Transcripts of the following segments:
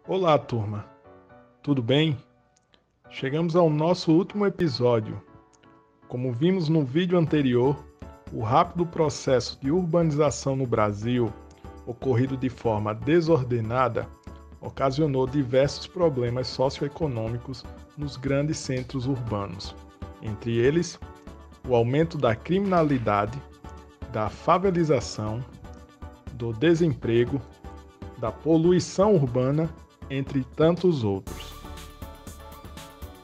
Olá, turma. Tudo bem? Chegamos ao nosso último episódio. Como vimos no vídeo anterior, o rápido processo de urbanização no Brasil, ocorrido de forma desordenada, ocasionou diversos problemas socioeconômicos nos grandes centros urbanos. Entre eles, o aumento da criminalidade, da favelização, do desemprego, da poluição urbana, entre tantos outros.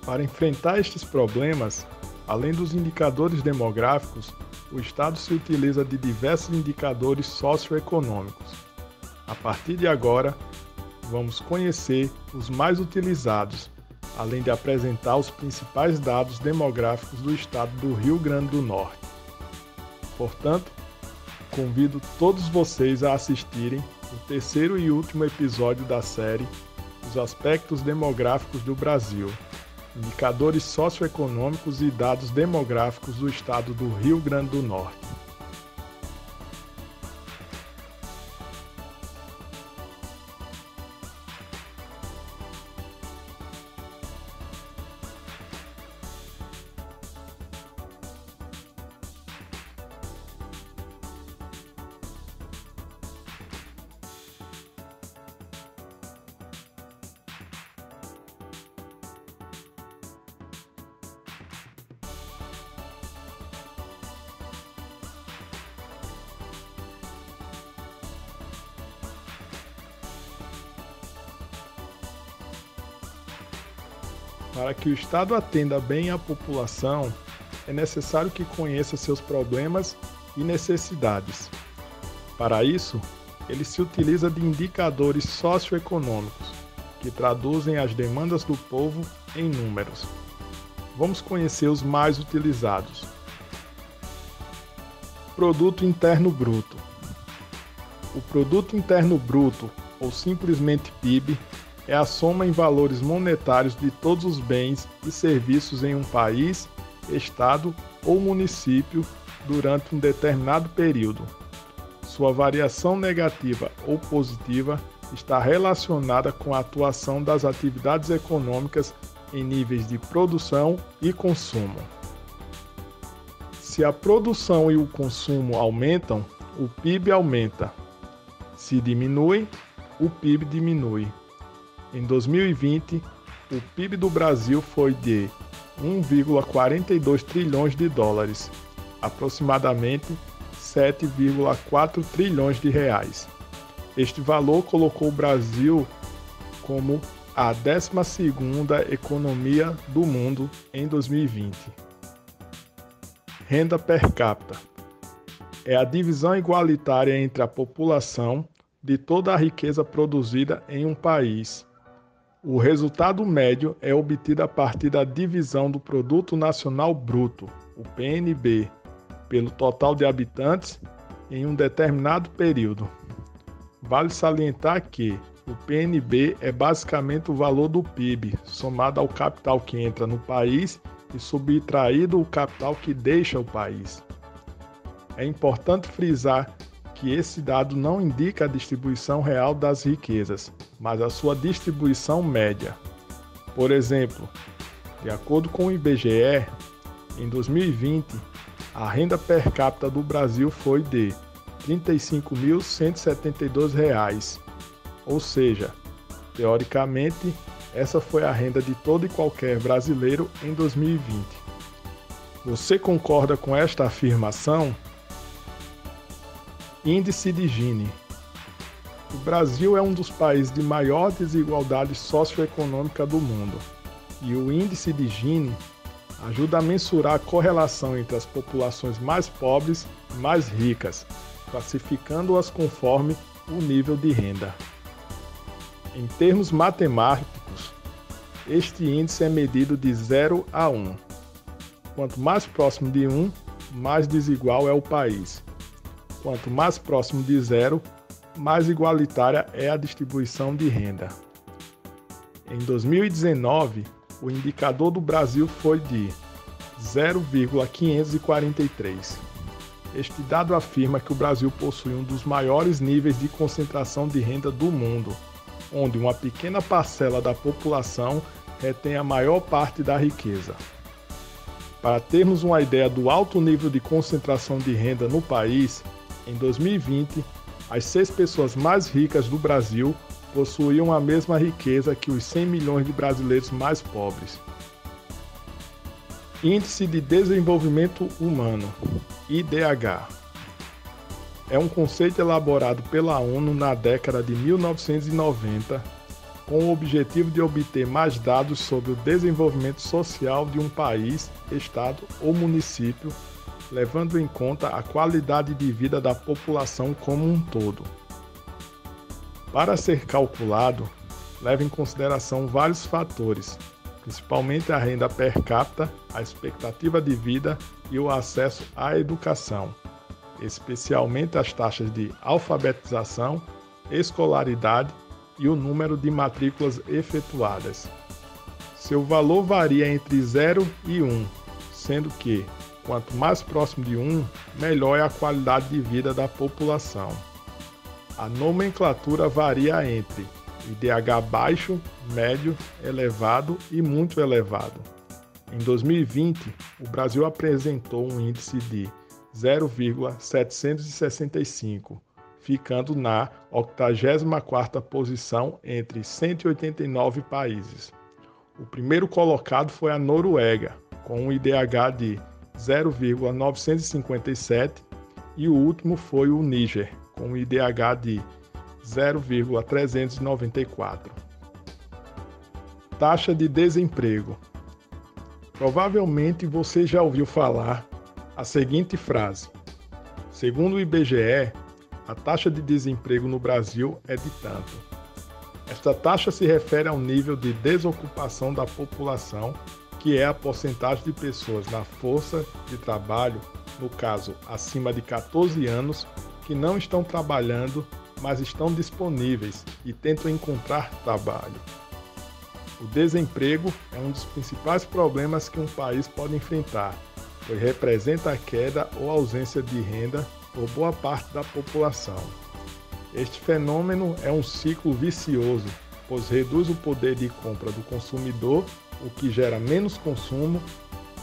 Para enfrentar estes problemas, além dos indicadores demográficos, o Estado se utiliza de diversos indicadores socioeconômicos. A partir de agora, vamos conhecer os mais utilizados, além de apresentar os principais dados demográficos do Estado do Rio Grande do Norte. Portanto, convido todos vocês a assistirem o terceiro e último episódio da série Os Aspectos Demográficos do Brasil, Indicadores Socioeconômicos e Dados Demográficos do Estado do Rio Grande do Norte. Para que o Estado atenda bem à população, é necessário que conheça seus problemas e necessidades. Para isso, ele se utiliza de indicadores socioeconômicos, que traduzem as demandas do povo em números. Vamos conhecer os mais utilizados. Produto Interno Bruto. O Produto Interno Bruto, ou simplesmente PIB, é a soma em valores monetários de todos os bens e serviços em um país, estado ou município durante um determinado período. Sua variação negativa ou positiva está relacionada com a atuação das atividades econômicas em níveis de produção e consumo. Se a produção e o consumo aumentam, o PIB aumenta. Se diminuem, o PIB diminui. Em 2020, o PIB do Brasil foi de 1,42 trilhões de dólares, aproximadamente 7,4 trilhões de reais. Este valor colocou o Brasil como a 12ª economia do mundo em 2020. Renda per capita é a divisão igualitária entre a população de toda a riqueza produzida em um país. O resultado médio é obtido a partir da divisão do Produto Nacional Bruto, o PNB, pelo total de habitantes em um determinado período. Vale salientar que o PNB é basicamente o valor do PIB, somado ao capital que entra no país e subtraído o capital que deixa o país. É importante frisar que esse dado não indica a distribuição real das riquezas, mas a sua distribuição média. Por exemplo, de acordo com o IBGE, em 2020, a renda per capita do Brasil foi de R$ 35.172, ou seja, teoricamente, essa foi a renda de todo e qualquer brasileiro em 2020. Você concorda com esta afirmação? Índice de Gini. O Brasil é um dos países de maior desigualdade socioeconômica do mundo, e o índice de Gini ajuda a mensurar a correlação entre as populações mais pobres e mais ricas, classificando-as conforme o nível de renda. Em termos matemáticos, este índice é medido de 0 a 1. Quanto mais próximo de 1, mais desigual é o país. Quanto mais próximo de 0, mais igualitária é a distribuição de renda. Em 2019, o indicador do Brasil foi de 0,543. Este dado afirma que o Brasil possui um dos maiores níveis de concentração de renda do mundo, onde uma pequena parcela da população retém a maior parte da riqueza. Para termos uma ideia do alto nível de concentração de renda no país, em 2020, as 6 pessoas mais ricas do Brasil possuíam a mesma riqueza que os 100 milhões de brasileiros mais pobres. Índice de Desenvolvimento Humano, IDH. É um conceito elaborado pela ONU na década de 1990, com o objetivo de obter mais dados sobre o desenvolvimento social de um país, estado ou município, levando em conta a qualidade de vida da população como um todo. Para ser calculado, leva em consideração vários fatores, principalmente a renda per capita, a expectativa de vida e o acesso à educação, especialmente as taxas de alfabetização, escolaridade e o número de matrículas efetuadas. Seu valor varia entre 0 e 1, sendo que, quanto mais próximo de 1, melhor é a qualidade de vida da população. A nomenclatura varia entre IDH baixo, médio, elevado e muito elevado. Em 2020, o Brasil apresentou um índice de 0,765, ficando na 84ª posição entre 189 países. O primeiro colocado foi a Noruega, com um IDH de 0,957, e o último foi o Níger, com um IDH de 0,394. Taxa de desemprego. Provavelmente você já ouviu falar a seguinte frase: segundo o IBGE, a taxa de desemprego no Brasil é de tanto. Esta taxa se refere ao nível de desocupação da população, que é a porcentagem de pessoas na força de trabalho, no caso acima de 14 anos, que não estão trabalhando, mas estão disponíveis e tentam encontrar trabalho. O desemprego é um dos principais problemas que um país pode enfrentar, pois representa a queda ou ausência de renda por boa parte da população. Este fenômeno é um ciclo vicioso, pois reduz o poder de compra do consumidor, o que gera menos consumo,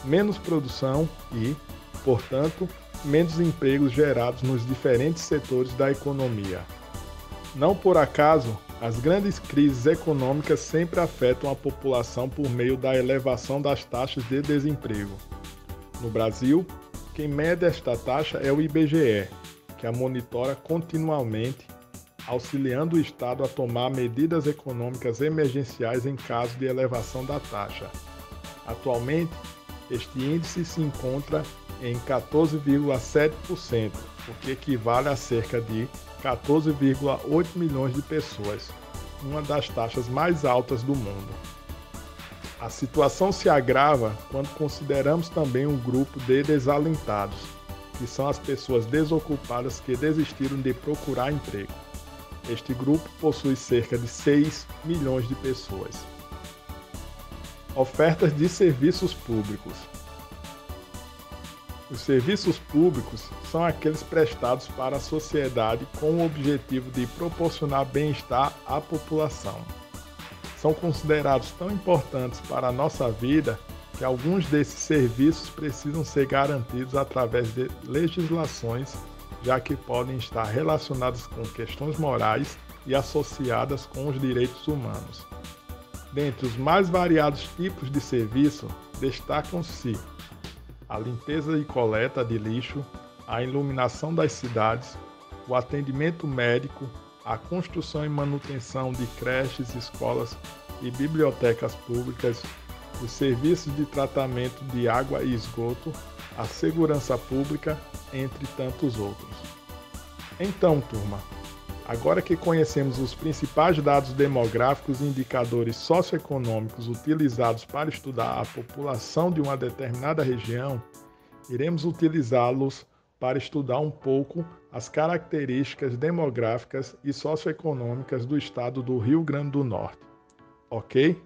menos produção e, portanto, menos empregos gerados nos diferentes setores da economia. Não por acaso, as grandes crises econômicas sempre afetam a população por meio da elevação das taxas de desemprego. No Brasil, quem mede esta taxa é o IBGE, que a monitora continuamente, auxiliando o Estado a tomar medidas econômicas emergenciais em caso de elevação da taxa. Atualmente, este índice se encontra em 14,7%, o que equivale a cerca de 14,8 milhões de pessoas, uma das taxas mais altas do mundo. A situação se agrava quando consideramos também um grupo de desalentados, que são as pessoas desocupadas que desistiram de procurar emprego. Este grupo possui cerca de 6 milhões de pessoas. Ofertas de serviços públicos. Os serviços públicos são aqueles prestados para a sociedade com o objetivo de proporcionar bem-estar à população. São considerados tão importantes para a nossa vida que alguns desses serviços precisam ser garantidos através de legislações, já que podem estar relacionados com questões morais e associadas com os direitos humanos. Dentre os mais variados tipos de serviço, destacam-se a limpeza e coleta de lixo, a iluminação das cidades, o atendimento médico, a construção e manutenção de creches, escolas e bibliotecas públicas, os serviços de tratamento de água e esgoto, a segurança pública, entre tantos outros. Então, turma, agora que conhecemos os principais dados demográficos e indicadores socioeconômicos utilizados para estudar a população de uma determinada região, iremos utilizá-los para estudar um pouco as características demográficas e socioeconômicas do estado do Rio Grande do Norte. Ok?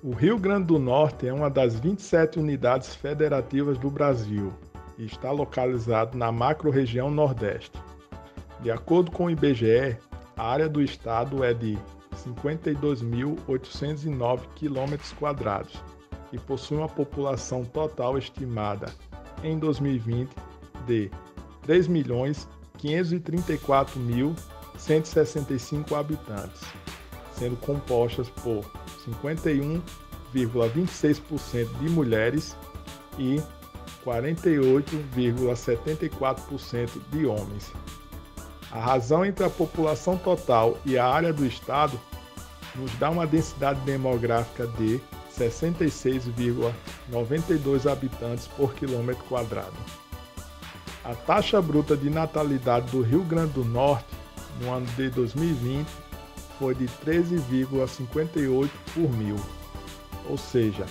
O Rio Grande do Norte é uma das 27 unidades federativas do Brasil e está localizado na macro-região Nordeste. De acordo com o IBGE, A área do estado é de 52.809 km² e possui uma população total estimada em 2020 de 3.534.165 habitantes, sendo compostas por 51,26% de mulheres e 48,74% de homens. A razão entre a população total e a área do estado nos dá uma densidade demográfica de 66,92 habitantes por quilômetro quadrado. A taxa bruta de natalidade do Rio Grande do Norte no ano de 2020 foi de 13,58 por mil, ou seja,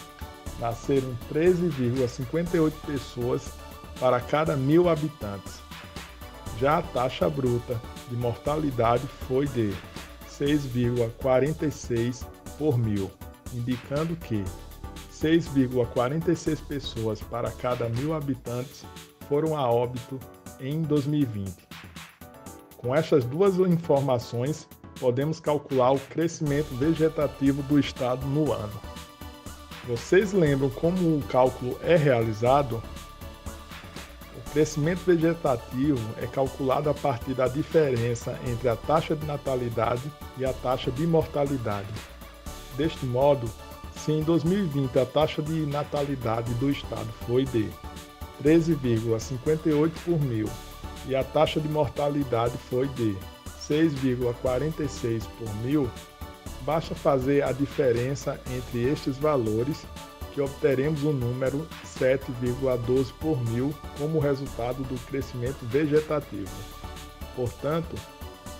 nasceram 13,58 pessoas para cada 1.000 habitantes. Já a taxa bruta de mortalidade foi de 6,46 por mil, indicando que 6,46 pessoas para cada 1.000 habitantes foram a óbito em 2020. Com essas duas informações, podemos calcular o crescimento vegetativo do estado no ano. Vocês lembram como o cálculo é realizado? O crescimento vegetativo é calculado a partir da diferença entre a taxa de natalidade e a taxa de mortalidade. Deste modo, se em 2020 a taxa de natalidade do estado foi de 13,58 por mil e a taxa de mortalidade foi de 6,46 por mil, basta fazer a diferença entre estes valores que obteremos o número 7,12 por mil como resultado do crescimento vegetativo. Portanto,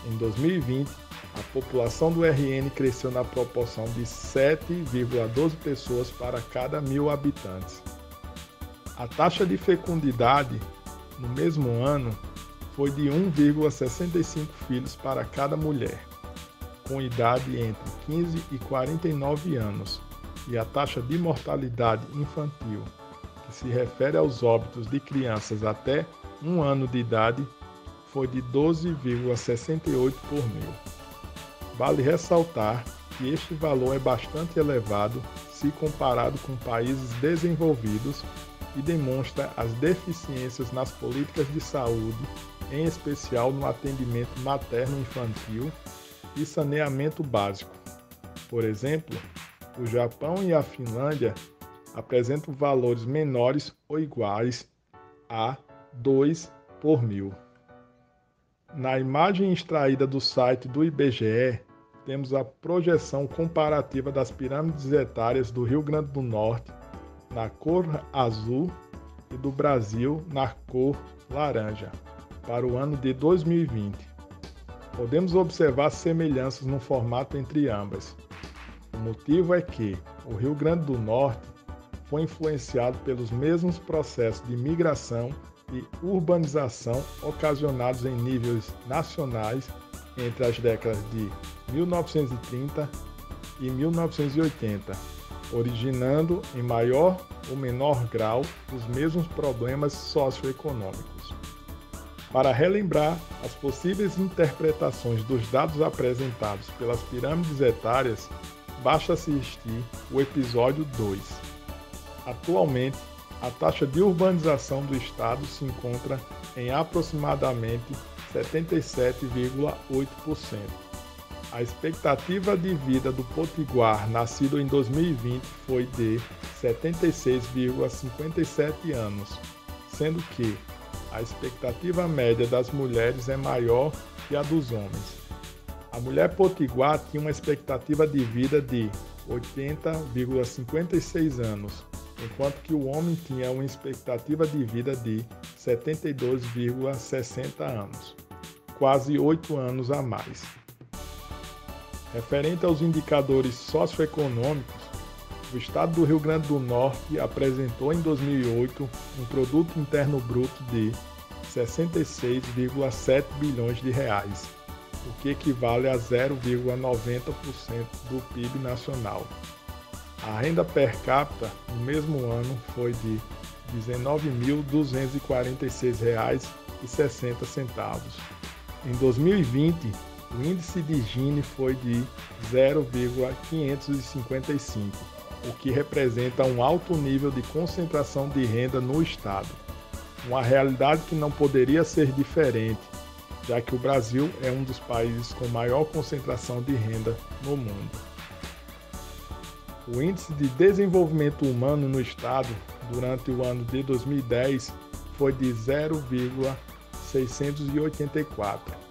em 2020, a população do RN cresceu na proporção de 7,12 pessoas para cada 1.000 habitantes. A taxa de fecundidade no mesmo ano foi de 1,65 filhos para cada mulher, com idade entre 15 e 49 anos, e a taxa de mortalidade infantil, que se refere aos óbitos de crianças até 1 ano de idade, foi de 12,68 por mil. Vale ressaltar que este valor é bastante elevado se comparado com países desenvolvidos e demonstra as deficiências nas políticas de saúde, em especial no atendimento materno-infantil e saneamento básico. Por exemplo, o Japão e a Finlândia apresentam valores menores ou iguais a 2 por mil. Na imagem extraída do site do IBGE, temos a projeção comparativa das pirâmides etárias do Rio Grande do Norte na cor azul e do Brasil na cor laranja para o ano de 2020. Podemos observar semelhanças no formato entre ambas. O motivo é que o Rio Grande do Norte foi influenciado pelos mesmos processos de migração e urbanização ocasionados em níveis nacionais entre as décadas de 1930 e 1980, originando em maior ou menor grau os mesmos problemas socioeconômicos. Para relembrar as possíveis interpretações dos dados apresentados pelas pirâmides etárias, basta assistir o episódio 2. Atualmente, a taxa de urbanização do estado se encontra em aproximadamente 77,8%. A expectativa de vida do potiguar nascido em 2020 foi de 76,57 anos, sendo que a expectativa média das mulheres é maior que a dos homens. A mulher potiguar tinha uma expectativa de vida de 80,56 anos, enquanto que o homem tinha uma expectativa de vida de 72,60 anos, quase 8 anos a mais. Referente aos indicadores socioeconômicos, o estado do Rio Grande do Norte apresentou em 2008 um produto interno bruto de 66,7 bilhões de reais, o que equivale a 0,90% do PIB nacional. A renda per capita no mesmo ano foi de R$ 19.246,60. Em 2020, O índice de Gini foi de 0,555, o que representa um alto nível de concentração de renda no Estado. Uma realidade que não poderia ser diferente, já que o Brasil é um dos países com maior concentração de renda no mundo. O Índice de Desenvolvimento Humano no Estado, durante o ano de 2010, foi de 0,684.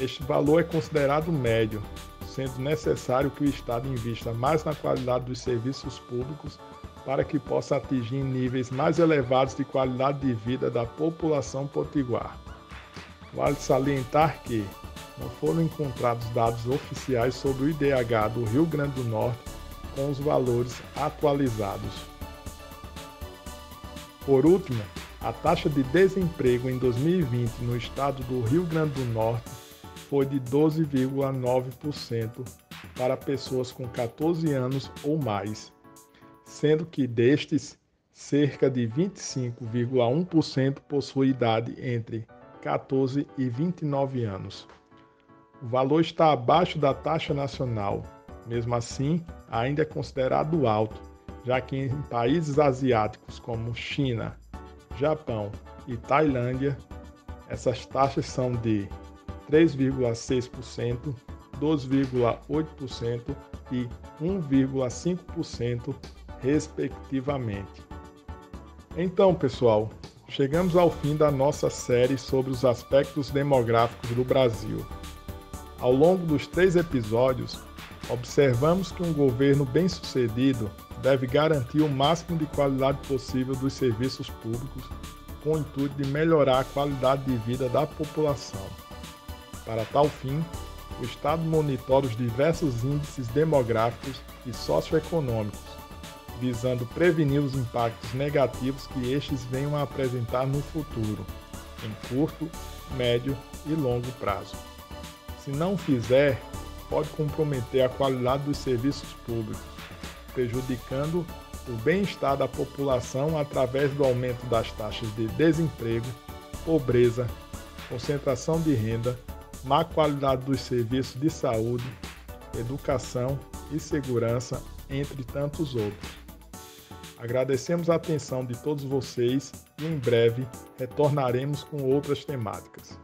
Este valor é considerado médio, sendo necessário que o Estado invista mais na qualidade dos serviços públicos para que possa atingir níveis mais elevados de qualidade de vida da população potiguar. Vale salientar que não foram encontrados dados oficiais sobre o IDH do Rio Grande do Norte com os valores atualizados. Por último, a taxa de desemprego em 2020 no estado do Rio Grande do Norte foi de 12,9% para pessoas com 14 anos ou mais, sendo que destes, cerca de 25,1% possui idade entre 14 e 29 anos. O valor está abaixo da taxa nacional, mesmo assim, ainda é considerado alto, já que em países asiáticos como China, Japão e Tailândia, essas taxas são de 3,6%, 2,8% e 1,5%, respectivamente. Então, pessoal, chegamos ao fim da nossa série sobre os aspectos demográficos do Brasil. Ao longo dos 3 episódios, observamos que um governo bem-sucedido deve garantir o máximo de qualidade possível dos serviços públicos com o intuito de melhorar a qualidade de vida da população. Para tal fim, o Estado monitora os diversos índices demográficos e socioeconômicos, visando prevenir os impactos negativos que estes venham a apresentar no futuro, em curto, médio e longo prazo. Se não fizer, pode comprometer a qualidade dos serviços públicos, prejudicando o bem-estar da população através do aumento das taxas de desemprego, pobreza, concentração de renda, má qualidade dos serviços de saúde, educação e segurança, entre tantos outros. Agradecemos a atenção de todos vocês e em breve retornaremos com outras temáticas.